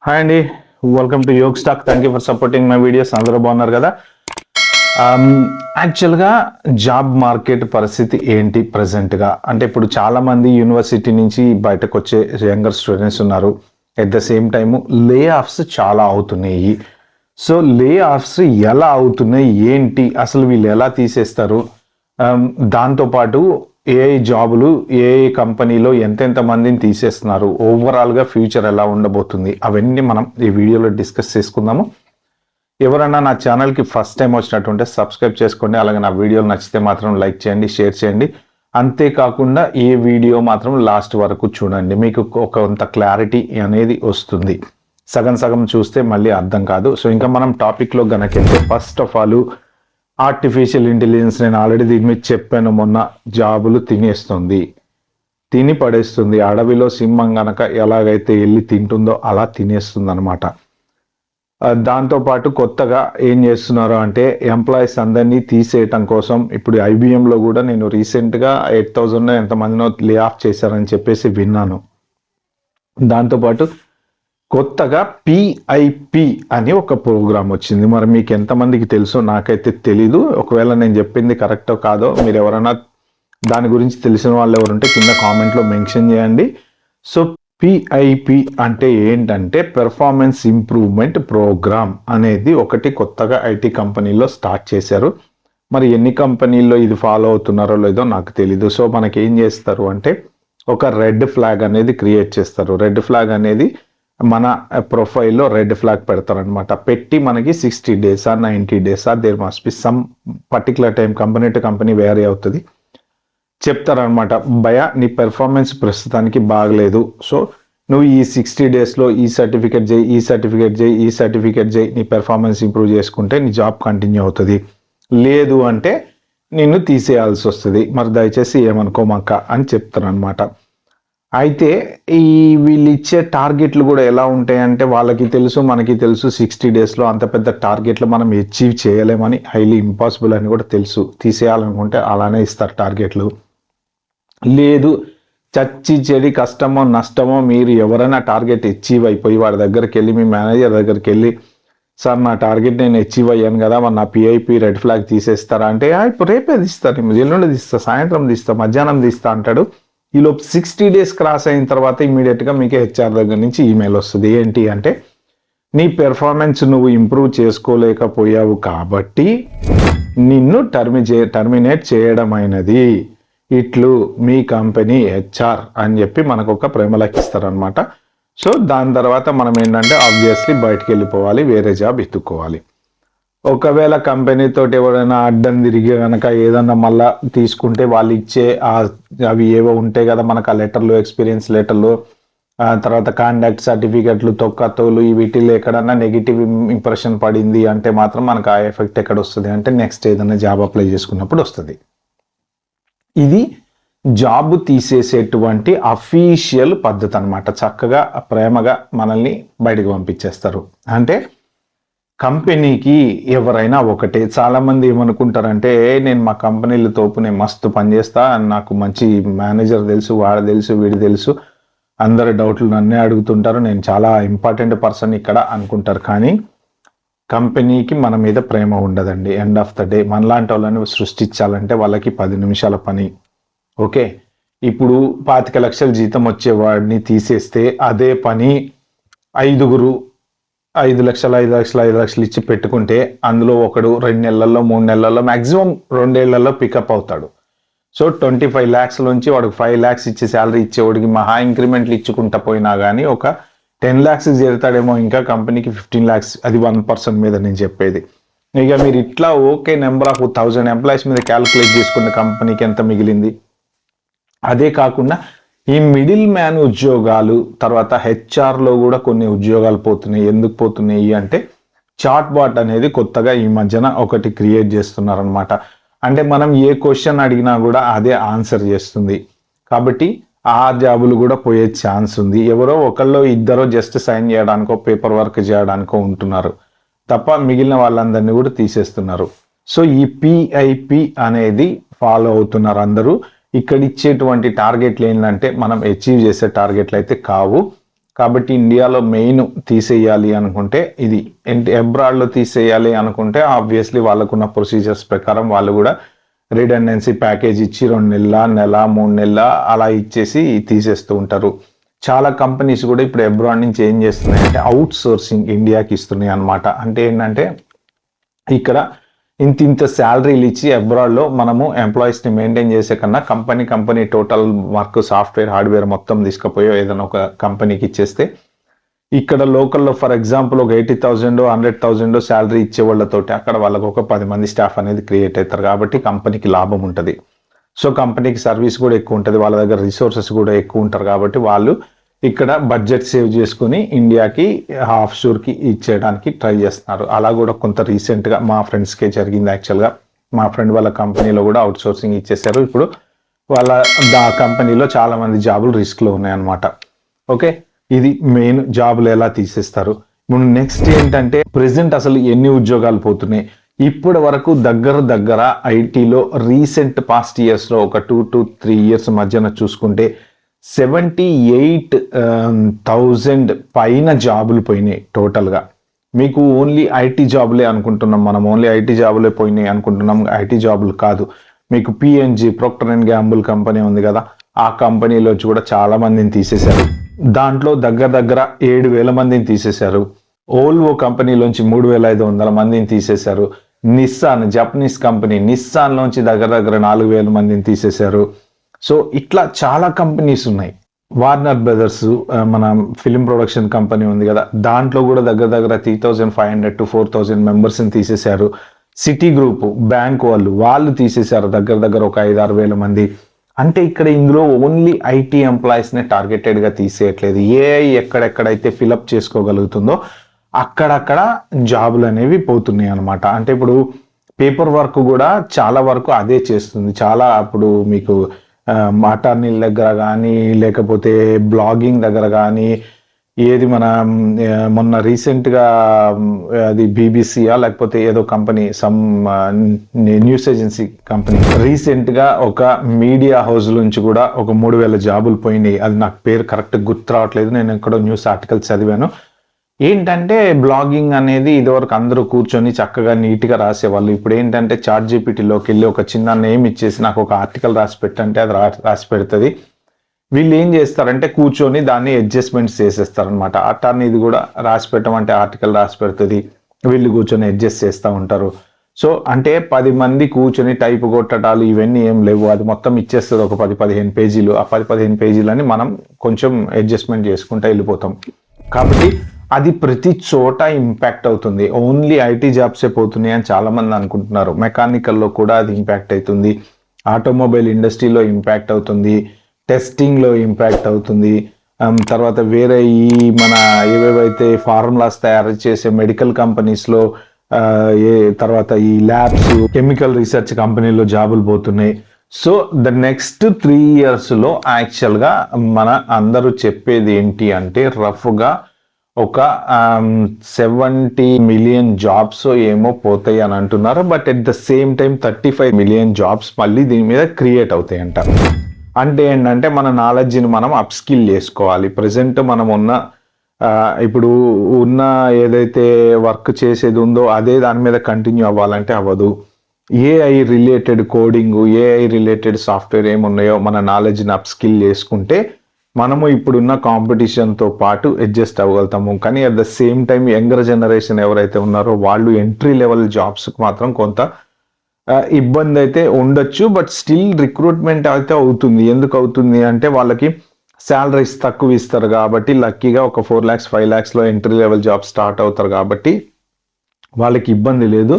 Hi అండి, welcome to యోగ్ స్టాక్. Thank you for supporting my videos. అందరూ బాగున్నారు కదా? యాక్చువల్గా జాబ్ మార్కెట్ పరిస్థితి ఏంటి ప్రజెంట్గా అంటే, ఇప్పుడు చాలామంది యూనివర్సిటీ నుంచి బయటకు వచ్చే యంగర్ స్టూడెంట్స్ ఉన్నారు. ఎట్ ద సేమ్ టైము లే ఆఫ్స్ చాలా అవుతున్నాయి. సో లే ఆఫ్స్ ఎలా అవుతున్నాయి ఏంటి, అసలు వీళ్ళు ఎలా తీసేస్తారు, దాంతోపాటు ఏ జాబులు ఏ కంపెనీలో ఎంతెంత మందిని తీసేస్తున్నారు, ఓవరాల్గా ఫ్యూచర్ ఎలా ఉండబోతుంది, అవన్నీ మనం ఈ వీడియోలో డిస్కస్ చేసుకుందాము. ఎవరైనా నా ఛానల్కి ఫస్ట్ టైం వచ్చినట్టుంటే సబ్స్క్రైబ్ చేసుకోండి. అలాగే నా వీడియోలు నచ్చితే మాత్రం లైక్ చేయండి, షేర్ చేయండి. అంతేకాకుండా ఏ వీడియో మాత్రం లాస్ట్ వరకు చూడండి, మీకు కొంత క్లారిటీ అనేది వస్తుంది. సగం సగం చూస్తే మళ్ళీ అర్థం కాదు. సో ఇంకా మనం టాపిక్లో గనకెళ్తే, first of all artificial intelligence, నేను ఆల్రెడీ దీని మీద చెప్పాను మొన్న, జాబులు తినేస్తుంది, తిని పడేస్తుంది. అడవిలో సింహం గనక ఎలాగైతే వెళ్ళి తింటుందో అలా తినేస్తుంది అనమాట. దాంతోపాటు కొత్తగా ఏం చేస్తున్నారు అంటే, ఎంప్లాయీస్ అందరినీ తీసేయటం కోసం ఇప్పుడు ఐబిఎంలో కూడా నేను రీసెంట్గా 8,000 ఎంతమందినో లే ఆఫ్ చేశారని చెప్పేసి విన్నాను. దాంతోపాటు కొత్తగా పిఐపి అని ఒక ప్రోగ్రామ్ వచ్చింది. మరి మీకు ఎంతమందికి తెలుసో నాకైతే తెలీదు. ఒకవేళ నేను చెప్పింది కరెక్టో కాదో మీరు ఎవరైనా దాని గురించి తెలిసిన వాళ్ళు ఎవరుంటే కింద కామెంట్లో మెన్షన్ చేయండి. సో పిఐపి అంటే ఏంటంటే, పెర్ఫార్మెన్స్ ఇంప్రూవ్మెంట్ ప్రోగ్రామ్ అనేది ఒకటి కొత్తగా ఐటీ కంపెనీలో స్టార్ట్ చేశారు. మరి ఎన్ని కంపెనీల్లో ఇది ఫాలో అవుతున్నారో లేదో నాకు తెలీదు. సో మనకి ఏం చేస్తారు అంటే, ఒక రెడ్ ఫ్లాగ్ అనేది క్రియేట్ చేస్తారు. రెడ్ ఫ్లాగ్ అనేది మన ప్రొఫైల్లో రెడ్ ఫ్లాగ్ పెడతారనమాట. పెట్టి మనకి 60 డేసా 90 డేసా, there must be some particular time, company to company vary అవుతుంది, చెప్తారనమాట. భయ నీ పెర్ఫార్మెన్స్ ప్రస్తుతానికి బాగలేదు, సో నువ్వు ఈ 60 డేస్లో ఈ సర్టిఫికేట్ చేయి, ఈ సర్టిఫికేట్ చేయి, ఈ సర్టిఫికేట్ చేయి, నీ పెర్ఫార్మెన్స్ ఇంప్రూవ్ చేసుకుంటే నీ జాబ్ కంటిన్యూ అవుతుంది. లేదు అంటే నిన్ను తీసేయాల్సి వస్తుంది. మరి దయచేసి ఏమనుకోమాక అని చెప్తారనమాట. అయితే ఈ వీళ్ళు ఇచ్చే టార్గెట్లు కూడా ఎలా ఉంటాయంటే, వాళ్ళకి తెలుసు మనకి తెలుసు 60 డేస్లో అంత పెద్ద టార్గెట్లు మనం అచీవ్ చేయలేమని, హైలీ ఇంపాసిబుల్ అని కూడా తెలుసు. తీసేయాలనుకుంటే అలానే ఇస్తారు టార్గెట్లు. లేదు చచ్చి చెడి కష్టమో నష్టమో మీరు ఎవరైనా టార్గెట్ అచీవ్ అయిపోయి వాడి దగ్గరికి వెళ్ళి, మీ మేనేజర్ దగ్గరికి వెళ్ళి, సార్ నా టార్గెట్ నేను అచీవ్ అయ్యాను కదా, మరి నా పిఐపి రెడ్ ఫ్లాగ్ తీసేస్తారా అంటే, ఇప్పుడు రేపే తీస్తారు, ఎల్లుండి తీస్తా, సాయంత్రం తీస్తా, మధ్యాహ్నం తీస్తా అంటాడు. ఈలోపు 60 డేస్ క్రాస్ అయిన తర్వాత ఇమీడియట్గా మీకు హెచ్ఆర్ దగ్గర నుంచి ఈమెయిల్ వస్తుంది. ఏంటి అంటే, నీ పెర్ఫార్మెన్స్ నువ్వు ఇంప్రూవ్ చేసుకోలేకపోయావు కాబట్టి నిన్ను టర్మినేట్ చేయడం అయినది, ఇట్లు మీ కంపెనీ హెచ్ఆర్ అని చెప్పి మనకు ఒక ప్రేమలకు ఇస్తారనమాట. సో దాని తర్వాత మనం ఏంటంటే ఆబ్వియస్లీ బయటకు వెళ్ళిపోవాలి, వేరే జాబ్ ఎత్తుక్కోవాలి. ఒకవేళ కంపెనీతో ఎవరైనా అడ్డం తిరిగి కనుక ఏదన్నా మళ్ళా తీసుకుంటే, వాళ్ళు ఇచ్చే అవి ఏవో ఉంటాయి కదా మనకు, ఆ లెటర్లు, ఎక్స్పీరియన్స్ లెటర్లు, తర్వాత కాంటాక్ట్ సర్టిఫికెట్లు, తొక్కతోలు, వీటిలో ఎక్కడన్నా నెగిటివ్ ఇంప్రెషన్ పడింది అంటే మాత్రం మనకు ఆ ఎఫెక్ట్ ఎక్కడ వస్తుంది అంటే, నెక్స్ట్ ఏదైనా జాబ్ అప్లై చేసుకున్నప్పుడు వస్తుంది. ఇది జాబ్ తీసేసేటువంటి అఫీషియల్ పద్ధతి అనమాట. చక్కగా ప్రేమగా మనల్ని బయటకు పంపించేస్తారు. అంటే కంపెనీకి ఎవరైనా ఒకటే. చాలామంది ఏమనుకుంటారంటే, నేను మా కంపెనీల తోపు నేను మస్తు పనిచేస్తా, నాకు మంచి మేనేజర్ తెలుసు, వాడు తెలుసు, వీడు తెలుసు, అందరి డౌట్లు నన్నే అడుగుతుంటారు, నేను చాలా ఇంపార్టెంట్ పర్సన్ ఇక్కడ అనుకుంటారు. కానీ కంపెనీకి మన మీద ప్రేమ ఉండదండి. ఎండ్ ఆఫ్ ద డే మనలాంటి వాళ్ళని సృష్టించాలంటే వాళ్ళకి 10 నిమిషాల పని. ఓకే, ఇప్పుడు 25 లక్షల జీతం వచ్చేవాడిని తీసేస్తే అదే పని 5 లక్షలు ఇచ్చి పెట్టుకుంటే, అందులో ఒకడు 2 నెలల్లో 3 నెలల్లో మ్యాక్సిమం 2 ఏళ్లలో పికప్ అవుతాడు. సో 25 lakhs నుంచి వాడికి 5 lakhs ఇచ్చి శాలరీ ఇచ్చేవాడికి మహా ఇంక్రిమెంట్లు ఇచ్చుకుంటా పోయినా కానీ ఒక 10 lakhs చేరుతాడేమో. ఇంకా కంపెనీకి 15 lakhs, అది 1% మీద నేను చెప్పేది. ఇక మీరు ఇట్లా ఓకే నెంబర్ ఆఫ్ 1000 ఎంప్లాయీస్ మీద క్యాలిక్యులేట్ చేసుకున్న కంపెనీకి ఎంత మిగిలింది. అదే కాకుండా ఈ మిడిల్ మ్యాన్ ఉద్యోగాలు, తర్వాత హెచ్ఆర్లో కూడా కొన్ని ఉద్యోగాలు పోతున్నాయి. ఎందుకు పోతున్నాయి అంటే, చాట్ బాట్ అనేది కొత్తగా ఈ మధ్యన ఒకటి క్రియేట్ చేస్తున్నారనమాట. అంటే మనం ఏ క్వశ్చన్ అడిగినా కూడా అదే ఆన్సర్ చేస్తుంది. కాబట్టి ఆ జాబులు కూడా పోయే ఛాన్స్ ఉంది. ఎవరో ఒకళ్ళు ఇద్దరో జస్ట్ సైన్ చేయడానికో పేపర్ వర్క్ చేయడానికో ఉంటున్నారు తప్ప మిగిలిన వాళ్ళందరినీ కూడా తీసేస్తున్నారు. సో ఈ పిఐపి అనేది ఫాలో అవుతున్నారు అందరూ. ఇక్కడ ఇచ్చేటువంటి టార్గెట్లు ఏంటంటే, మనం అచీవ్ చేసే టార్గెట్లు అయితే కావు. కాబట్టి ఇండియాలో మెయిన్ తీసేయాలి అనుకుంటే ఇది, అబ్రాడ్లో తీసేయాలి అనుకుంటే ఆబ్వియస్లీ వాళ్ళకున్న ప్రొసీజర్స్ ప్రకారం వాళ్ళు కూడా రిడెండెన్సీ ప్యాకేజ్ ఇచ్చి 2 నెలల, నెల, 3 నెలల అలా ఇచ్చేసి తీసేస్తూ ఉంటారు. చాలా కంపెనీస్ కూడా ఇప్పుడు అబ్రాడ్ నుంచి ఏం చేస్తున్నాయి అంటే అవుట్ సోర్సింగ్ ఇండియాకి ఇస్తున్నాయి అనమాట. అంటే ఏంటంటే ఇక్కడ ఇంత శాలరీలు ఇచ్చి అబ్రాడ్లో మనము ఎంప్లాయీస్ని మెయింటైన్ చేసే కన్నా company total work, software, hardware మొత్తం తీసుకుపోయో ఏదైనా ఒక కంపెనీకి ఇచ్చేస్తే ఇక్కడ లోకల్లో ఫర్ ఎగ్జాంపుల్ ఒక 80,000 100,000 శాలరీ ఇచ్చే వాళ్ళతోటి అక్కడ వాళ్ళకు ఒక 10 మంది స్టాఫ్ అనేది క్రియేట్ అవుతారు. కాబట్టి కంపెనీకి లాభం ఉంటుంది. సో కంపెనీకి సర్వీస్ కూడా ఎక్కువ ఉంటుంది, వాళ్ళ దగ్గర రిసోర్సెస్ కూడా ఎక్కువ ఉంటారు. కాబట్టి వాళ్ళు ఇక్కడ బడ్జెట్ సేవ్ చేసుకుని ఇండియాకి ఆఫ్ షోర్కి ఇచ్చేయడానికి ట్రై చేస్తున్నారు. అలా కూడా కొంత రీసెంట్గా మా ఫ్రెండ్స్కే జరిగింది. యాక్చువల్గా మా ఫ్రెండ్ వాళ్ళ కంపెనీలో కూడా అవుట్ సోర్సింగ్ ఇచ్చేసారు. ఇప్పుడు వాళ్ళ కంపెనీలో చాలా మంది జాబులు రిస్క్లో ఉన్నాయన్నమాట. ఓకే, ఇది మెయిన్, జాబులు ఎలా తీసేస్తారు. ఇప్పుడు నెక్స్ట్ ఏంటంటే ప్రెసెంట్ అసలు ఎన్ని ఉద్యోగాలు పోతున్నాయి. ఇప్పటి వరకు దగ్గర ఐటీలో రీసెంట్ పాస్ట్ ఇయర్స్లో ఒక 2 to 3 years మధ్యన చూసుకుంటే 78,000 పైన జాబులు పోయినాయి టోటల్గా. మీకు ఓన్లీ ఐటీ జాబులే అనుకుంటున్నాం మనం, ఓన్లీ ఐటీ జాబులే పోయినాయి అనుకుంటున్నాం. ఐటీ జాబులు కాదు, మీకు PNG, Procter and Gamble company ఉంది కదా, ఆ కంపెనీలో కూడా చాలా మందిని తీసేశారు. దాంట్లో దగ్గర 7,000 మందిని తీసేశారు. ఓల్వో కంపెనీలోంచి 3,500 మందిని తీసేశారు. నిస్సాన్, జపనీస్ కంపెనీ, నిస్సాన్లోంచి దగ్గర 4,000 మందిని తీసేశారు. సో ఇట్లా చాలా కంపెనీస్ ఉన్నాయి. వార్నర్ బ్రదర్స్, మన ఫిలిం ప్రొడక్షన్ కంపెనీ ఉంది కదా, దాంట్లో కూడా దగ్గర 3,500 to 4,000 మెంబర్స్ని తీసేశారు. సిటీ గ్రూప్ బ్యాంక్ వాళ్ళు తీసేశారు దగ్గర ఒక 5-6 వేల మంది. అంటే ఇక్కడ ఇందులో ఓన్లీ ఐటీ ఎంప్లాయీస్నే టార్గెటెడ్గా తీసేయట్లేదు. ఏఐ ఎక్కడెక్కడైతే ఫిలప్ చేసుకోగలుగుతుందో అక్కడక్కడ జాబులు అనేవి పోతున్నాయి అనమాట. అంటే ఇప్పుడు పేపర్ వర్క్ కూడా చాలా వరకు అదే చేస్తుంది. చాలా అప్పుడు మీకు మాటర్నీల దగ్గర కానీ, లేకపోతే బ్లాగింగ్ దగ్గర కానీ, ఏది మన మొన్న రీసెంట్గా అది బీబీసీయా లేకపోతే ఏదో company, some news agency company రీసెంట్గా ఒక మీడియా హౌస్ నుంచి కూడా ఒక 3,000 జాబులు పోయినాయి. అది నాకు పేరు కరెక్ట్ గుర్తు రావట్లేదు, నేను ఎక్కడో న్యూస్ ఆర్టికల్ చదివాను. ఏంటంటే బ్లాగింగ్ అనేది ఇదివరకు అందరూ కూర్చొని చక్కగా నీట్గా రాసేవాళ్ళు. ఇప్పుడు ఏంటంటే చాట్ జీపీటీలోకి వెళ్ళి ఒక చిన్న నేమ్ ఇచ్చేసి నాకు ఒక ఆర్టికల్ రాసి పెట్టంటే అది రాసి పెడుతుంది. వీళ్ళు ఏం చేస్తారంటే కూర్చొని దాన్ని అడ్జస్ట్మెంట్స్ చేసేస్తారనమాట. అట్టాన్ని ఇది కూడా రాసి పెట్టమంటే ఆర్టికల్ రాసి పెడుతుంది, వీళ్ళు కూర్చొని అడ్జస్ట్ చేస్తూ ఉంటారు. సో అంటే 10 మంది కూర్చొని టైప్ కొట్టడాలు ఇవన్నీ ఏం లేవు, అది మొత్తం ఇచ్చేస్తుంది ఒక 10-15 పేజీలు. ఆ 10-15 పేజీలని మనం కొంచెం అడ్జస్ట్మెంట్ చేసుకుంటూ వెళ్ళిపోతాం. కాబట్టి అది ప్రతి చోట ఇంపాక్ట్ అవుతుంది. ఓన్లీ ఐటీ జాబ్సే పోతున్నాయి అని చాలా మంది అనుకుంటున్నారు. మెకానికల్లో కూడా అది ఇంపాక్ట్ అవుతుంది, ఆటోమొబైల్ ఇండస్ట్రీలో ఇంపాక్ట్ అవుతుంది, టెస్టింగ్లో ఇంపాక్ట్ అవుతుంది. తర్వాత వేరే ఈ మన ఏవేవైతే ఫార్ములాస్ తయారు చేసే మెడికల్ కంపెనీస్లో, తర్వాత ఈ ల్యాబ్స్, కెమికల్ రీసెర్చ్ కంపెనీలో జాబులు పోతున్నాయి. సో ద నెక్స్ట్ 3 yearsలో యాక్చువల్గా మన అందరూ చెప్పేది ఏంటి అంటే రఫ్గా ఒక 70 million జాబ్స్ ఏమో పోతాయి అని అంటున్నారు. But at the same time 35 million jobs మళ్ళీ దీని మీద క్రియేట్ అవుతాయి అంట. అంటే ఏంటంటే మన నాలెడ్జ్ని మనం అప్స్కిల్ చేసుకోవాలి. ప్రజెంట్ మనం ఇప్పుడు ఉన్న ఏదైతే వర్క్ చేసేది ఉందో అదే దాని మీద కంటిన్యూ అవ్వాలంటే అవ్వదు. AI related coding, AI related software ఏమున్నాయో మన నాలెడ్జ్ని అప్స్కిల్ చేసుకుంటే మనము ఇప్పుడున్న కాంపిటీషన్తో పాటు అడ్జస్ట్ అవ్వగలుగుతాము. కానీ at the same time younger generation ఎవరైతే ఉన్నారో వాళ్ళు ఎంట్రీ లెవెల్ జాబ్స్కి మాత్రం కొంత ఇబ్బంది అయితే ఉండొచ్చు. బట్ స్టిల్ రిక్రూట్మెంట్ అయితే అవుతుంది. ఎందుకు అవుతుంది అంటే వాళ్ళకి శాలరీస్ తక్కువ ఇస్తారు కాబట్టి, లక్కీగా ఒక 4 lakhs 5 lakhsలో ఎంట్రీ లెవెల్ జాబ్ స్టార్ట్ అవుతారు కాబట్టి వాళ్ళకి ఇబ్బంది లేదు.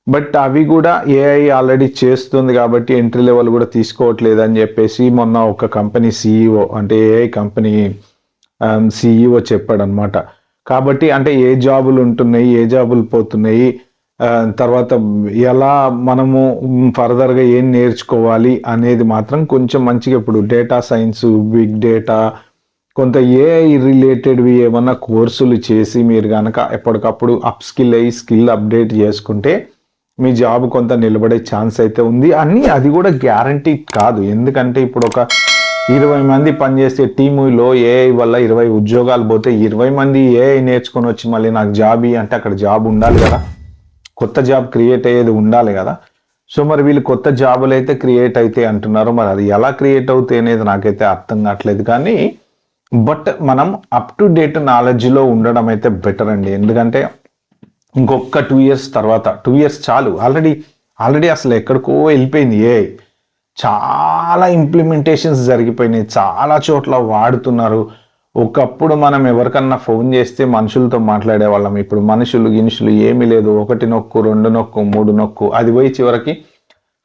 బట్ అవి కూడా ఏఐ ఆల్రెడీ చేస్తుంది కాబట్టి ఎంట్రీ లెవెల్ కూడా తీసుకోవట్లేదు అని చెప్పేసి మొన్న ఒక కంపెనీ సిఇఓ, అంటే ఏఐ కంపెనీ సిఇఓ చెప్పాడు అనమాట. కాబట్టి అంటే ఏ జాబులు ఉంటున్నాయి, ఏ జాబులు పోతున్నాయి, తర్వాత ఎలా మనము ఫర్దర్గా ఏం నేర్చుకోవాలి అనేది మాత్రం కొంచెం మంచిగా ఇప్పుడు డేటా సైన్స్, బిగ్ డేటా, కొంత ఏఐ రిలేటెడ్వి ఏమన్నా కోర్సులు చేసి మీరు కనుక ఎప్పటికప్పుడు అప్ స్కిల్ అయ్యి స్కిల్ అప్డేట్ చేసుకుంటే మీ జాబ్ కొంత నిలబడే ఛాన్స్ అయితే ఉంది. అని అది కూడా గ్యారంటీ కాదు. ఎందుకంటే ఇప్పుడు ఒక 20 మంది పనిచేసే టీములో ఏఐ వల్ల 20 ఉద్యోగాలు పోతే 20 మంది ఏఐ నేర్చుకొని వచ్చి మళ్ళీ నాకు జాబ్ అంటే అక్కడ జాబ్ ఉండాలి కదా, కొత్త జాబ్ క్రియేట్ అయ్యేది ఉండాలి కదా. సో మరి వీళ్ళు కొత్త జాబులు అయితే క్రియేట్ అయితే అంటున్నారు, మరి అది ఎలా క్రియేట్ అవుతాయి అనేది నాకైతే అర్థం కావట్లేదు. కానీ బట్ మనం అప్ టు డేట్ నాలెడ్జ్లో ఉండడం అయితే బెటర్ అండి. ఎందుకంటే ఇంకొక 2 years తర్వాత, 2 years చాలు, ఆల్రెడీ అసలు ఎక్కడికో వెళ్ళిపోయింది ఏఐ. చాలా ఇంప్లిమెంటేషన్స్ జరిగిపోయినాయి, చాలా చోట్ల వాడుతున్నారు. ఒకప్పుడు మనం ఎవరికన్నా ఫోన్ చేస్తే మనుషులతో మాట్లాడే వాళ్ళం, ఇప్పుడు గినుషులు ఏమీ లేదు. 1 నొక్కు 2 నొక్కు 3 నొక్కు, అది పోయి చివరికి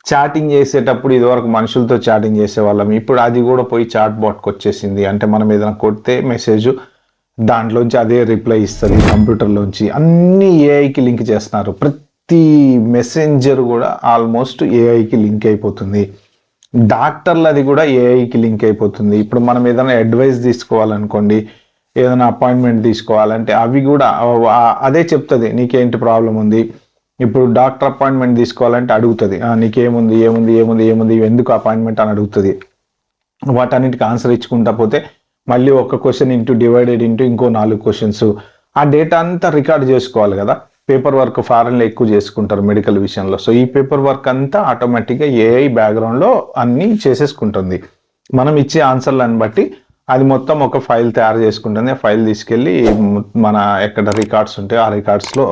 చాటింగ్ చేసేటప్పుడు ఇదివరకు మనుషులతో చాటింగ్ చేసేవాళ్ళం, ఇప్పుడు అది కూడా పోయి చాట్ బాట్కి వచ్చేసింది. అంటే మనం ఏదైనా కొడితే మెసేజ్ దాంట్లోంచి అదే రిప్లై ఇస్తుంది కంప్యూటర్లోంచి. అన్ని ఏఐకి లింక్ చేస్తున్నారు, ప్రతి మెసెంజర్ కూడా ఆల్మోస్ట్ ఏఐకి లింక్ అయిపోతుంది. డాక్టర్లది కూడా ఏఐకి లింక్ అయిపోతుంది. ఇప్పుడు మనం ఏదైనా అడ్వైస్ తీసుకోవాలనుకోండి, ఏదైనా అపాయింట్మెంట్ తీసుకోవాలంటే అవి కూడా అదే చెప్తుంది నీకేంటి ప్రాబ్లం ఉంది. ఇప్పుడు డాక్టర్ అపాయింట్మెంట్ తీసుకోవాలంటే అడుగుతుంది నీకేముంది ఎందుకు అపాయింట్మెంట్ అని అడుగుతుంది. వాటన్నిటికి ఆన్సర్ ఇచ్చుకుంటా పోతే మళ్ళీ ఒక క్వశ్చన్ డివైడెడ్ ఇంకో 4 క్వశ్చన్స్. ఆ డేటా అంతా రికార్డ్ చేసుకోవాలి కదా. పేపర్ వర్క్ ఫారెన్లో ఎక్కువ చేసుకుంటారు మెడికల్ విషయంలో. సో ఈ పేపర్ వర్క్ అంతా ఆటోమేటిక్గా ఏఐ బ్యాక్గ్రౌండ్లో అన్నీ చేసేసుకుంటుంది. మనం ఇచ్చే ఆన్సర్లను బట్టి అది మొత్తం ఒక ఫైల్ తయారు చేసుకుంటుంది. ఆ ఫైల్ తీసుకెళ్ళి మన ఎక్కడ రికార్డ్స్ ఉంటే ఆ రికార్డ్స్లో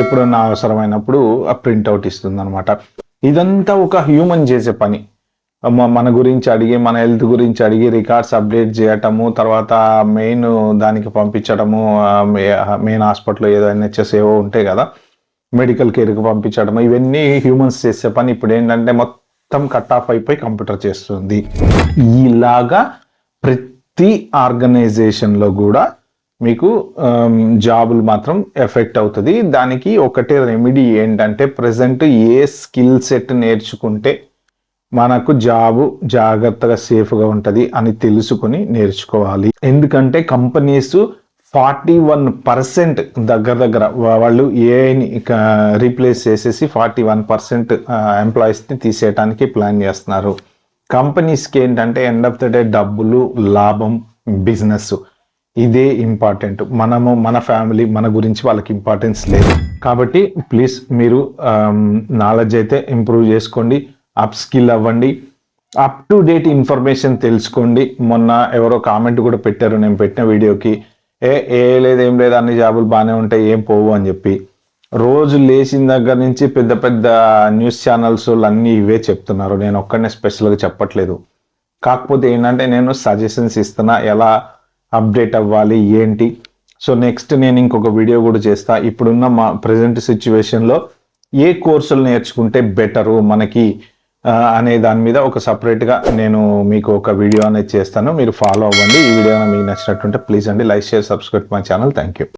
ఎప్పుడన్నా అవసరమైనప్పుడు ఆ ప్రింట్అవుట్ ఇస్తుంది అనమాట. ఇదంతా ఒక హ్యూమన్ చేసే పని. మన గురించి అడిగి, మన హెల్త్ గురించి అడిగి రికార్డ్స్ అప్డేట్ చేయటము, తర్వాత మెయిన్ దానికి పంపించడము, మెయిన్ హాస్పిటల్లో ఏదో NHS ఏవో ఉంటాయి కదా మెడికల్ కేర్కి పంపించడము, ఇవన్నీ హ్యూమన్స్ చేసే పని. ఇప్పుడు ఏంటంటే మొత్తం కట్ ఆఫ్ అయిపోయి కంప్యూటర్ చేస్తుంది. ఇలాగా ప్రతి ఆర్గనైజేషన్లో కూడా మీకు జాబులు మాత్రం ఎఫెక్ట్ అవుతుంది. దానికి ఒకటే రెమెడీ ఏంటంటే ప్రజెంట్ ఏ స్కిల్ సెట్ నేర్చుకుంటే మనకు జాబు జాగ్రత్తగా సేఫ్గా ఉంటుంది అని తెలుసుకుని నేర్చుకోవాలి. ఎందుకంటే కంపెనీస్ 41% దగ్గర వాళ్ళు ఏఐని రీప్లేస్ చేసేసి 41% ఎంప్లాయీస్ని తీసేయడానికి ప్లాన్ చేస్తున్నారు. కంపెనీస్కి ఏంటంటే ఎండ్ ఆఫ్ ద డే డబ్బులు, లాభం, బిజినెస్ ఇదే ఇంపార్టెంట్. మన ఫ్యామిలీ, మన గురించి వాళ్ళకి ఇంపార్టెన్స్ లేదు. కాబట్టి ప్లీజ్ మీరు నాలెడ్జ్ అయితే ఇంప్రూవ్ చేసుకోండి, అప్ స్కిల్ అవ్వండి, అప్ టు డేట్ ఇన్ఫర్మేషన్ తెలుసుకోండి. మొన్న ఎవరో కామెంట్ కూడా పెట్టారు నేను పెట్టిన వీడియోకి, లేదు ఏం లేదు అన్ని జాబులు బాగానే ఉంటాయి ఏం పోవు అని చెప్పి. రోజు లేచిన దగ్గర నుంచి పెద్ద న్యూస్ ఛానల్స్ అన్నీ ఇవే చెప్తున్నారు. నేను ఒక్కడనే స్పెషల్గా చెప్పట్లేదు. కాకపోతే ఏంటంటే నేను సజెషన్స్ ఇస్తున్నా, ఎలా అప్డేట్ అవ్వాలి ఏంటి. సో నెక్స్ట్ నేను ఇంకొక వీడియో కూడా చేస్తా. ఇప్పుడున్న మా ప్రజెంట్ సిచ్యువేషన్లో ఏ కోర్సులు నేర్చుకుంటే బెటరు మనకి అనే దాని మీద ఒక సపరేట్గా నేను మీకు ఒక వీడియో అనేది చేస్తాను. మీరు ఫాలో అవ్వండి. ఈ వీడియో మీకు నచ్చినట్టుంటే ప్లీజ్ అండి like, share, subscribe my channel. Thank you.